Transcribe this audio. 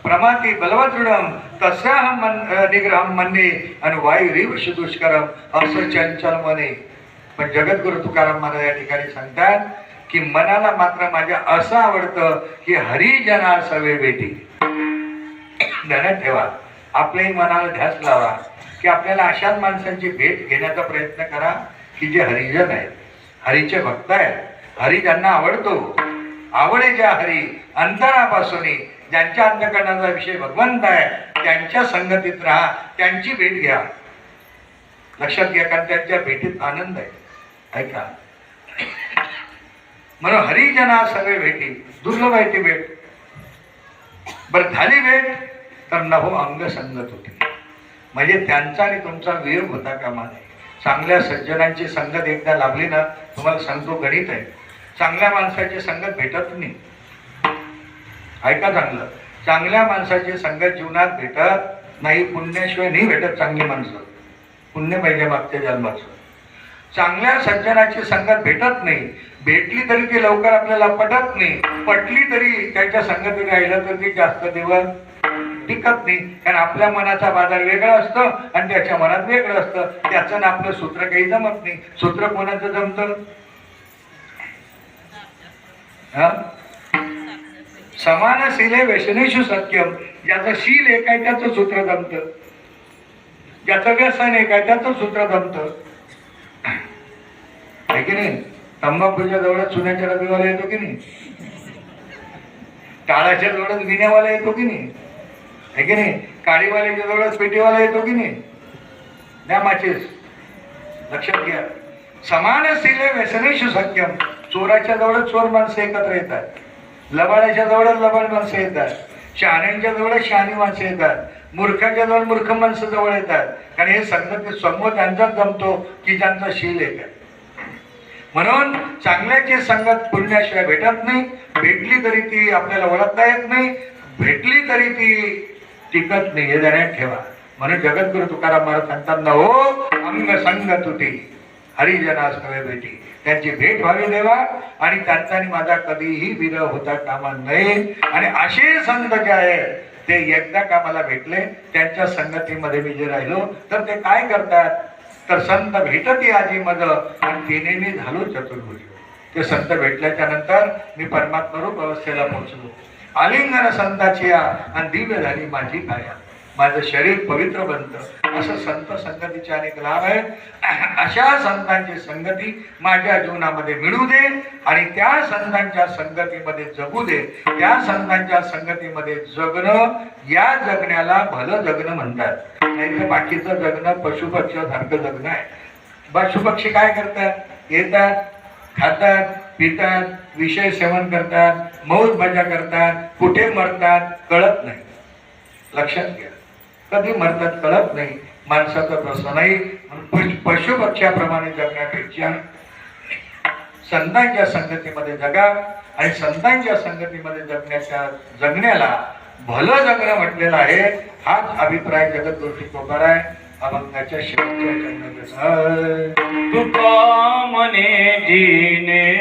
प्रमाती बलवदृढम तस्याहं निग्रहम मन्ये आणि वायुरीव दुष्करम असं चंचल मने. पण जगद्गुरु तुकाराम महाराज या ठिकाणी सांगतात की मनाला मात्र माझ्या असं आवडतं की हरिजना सवे भेटी. ध्यानात ठेवा, आपल्याही मनाला ध्यास लावा की आपल्याला अशाच माणसांची भेट घेण्याचा प्रयत्न करा की जे हरिजन आहेत, हरीचे भक्त आहेत, हरी ज्यांना आवडतो, आवडे ज्या हरी अंतरापासून, ज्यांच्या अंतःकरणाचा विषय भगवंत आहे, त्यांच्या संगतीत राहा, त्यांची भेट घ्या. लक्षात घ्या, कारण त्यांच्या भेटीत आनंद आहे. ऐका, म्हणून हरिजना सगळे भेटी दुर्लभ आहे ती भेट. बरं झाली भेट तर नभो अंग संगत होती, म्हणजे त्यांचा आणि तुमचा वियोग होता कामा नये. चांगल्या सज्जनांची संगत एकदा लाभली ना, तुम्हाला सांगतो गणित आहे, चांगल्या माणसाची संगत भेटत नाही. ऐका चांगलं, चांगल्या माणसाची संगत जीवनात भेटत नाही. पुण्याशिवाय नाही भेटत चांगली माणसं. पुण्य पाहिजे मागच्या जन्माचं. चांगल्या सज्जनाची संगत भेटत नाही. भेटली तरी ती लवकर आपल्याला पटत नाही. पटली तरी त्याच्या संगतीत राहिलं तर ती जास्त दिवस टिकत नाही. कारण आपल्या मनाचा बाजार वेगळा असतो आणि त्याच्या मनात वेगळं असतं. त्याचं ना आपलं सूत्र काही जमत नाही. सूत्र कोणाचं जमतं? समान शीले व्यसनेषु सत्यम. ज्याचं शील एक आहे त्याचं सूत्र जमतं, ज्याचं व्यसन एक आहे त्याचं सूत्र जमतं. आहे की नाही? तंबाखूच्या जवळच चुन्याच्या डबीवाला येतो की नाही? टाळाच्या जवळच विण्यावाला येतो की नाही? आहे की नाही? काळीवाल्याच्या जवळच पेटीवाला येतो की नाही? द्या माचीस. लक्षात घ्या, समान शीले व्यसनेषु सत्यम. चोराच्या जवळ चोर माणसं एकत्र येतात, लबाडाच्या जवळ लबाड माणसं येतात, शहाण्यांच्या जवळ शहाणी माणसं येतात, मूर्खाच्या जवळ मूर्ख माणसं जवळ येतात. कारण हे संगत समूह त्यांचाच जमतो की ज्यांचा शील एक आहे. म्हणून चांगल्याची संगत पुण्याशिवाय भेटत नाही. भेटली तरी ती आपल्याला ओळखता येत नाही, भेटली तरी ती टिकत नाही. हे ध्यानात ठेवा. म्हणून जगद्गुरु तुकाराम महाराज सांगतात ना, हो अंग संगत होती हरिजना सवे भेटी. त्यांची भेट व्हावी देवा, आणि त्यांचा आणि माझा कधीही विरह होता कामा नये. आणि असे संत जे आहेत ते एकदा का मला भेटले, त्यांच्या संगतीमध्ये मी जे राहिलो तर ते काय करतात, तर संत भेटती आजी मज आणि तिने मी झालो चतुर्भुज. ते संत भेटल्याच्या नंतर मी परमात्मा रूप अवस्थेला पोहोचलो. आलिंगन संताची आणि दिव्य झाली माझी काया, माझं शरीर पवित्र बनतं. असं संत संगतीचे अनेक लाभ आहेत. अशा संतांची संगती माझ्या जीवनामध्ये मिळू दे आणि त्या संतांच्या संगतीमध्ये जगू दे. त्या संतांच्या संगतीमध्ये जगणं, या जगण्याला भलं जगणं म्हणतात. नाही तर बाकीचं जगणं पशुपक्ष्यासारखं जगणं आहे. पशुपक्षी काय करतात? येतात, खातात, पितात, विषय सेवन करतात, मौज मजा करतात, कुठे मरतात कळत नाही. लक्षात घ्या, कधी मरतात कळत नाही. माणसाचं तसं नाही. पशुपक्ष्याप्रमाणे जगण्यापेक्षा संतांच्या संगतीमध्ये जगा. आणि संतांच्या संगतीमध्ये जगण्याला भलं जगणं म्हटलेलं आहे. हाच अभिप्राय जगद्गुरु तुकोबार आहे. अभंगाच्या शेवटच्या चरणात तुका मने जीने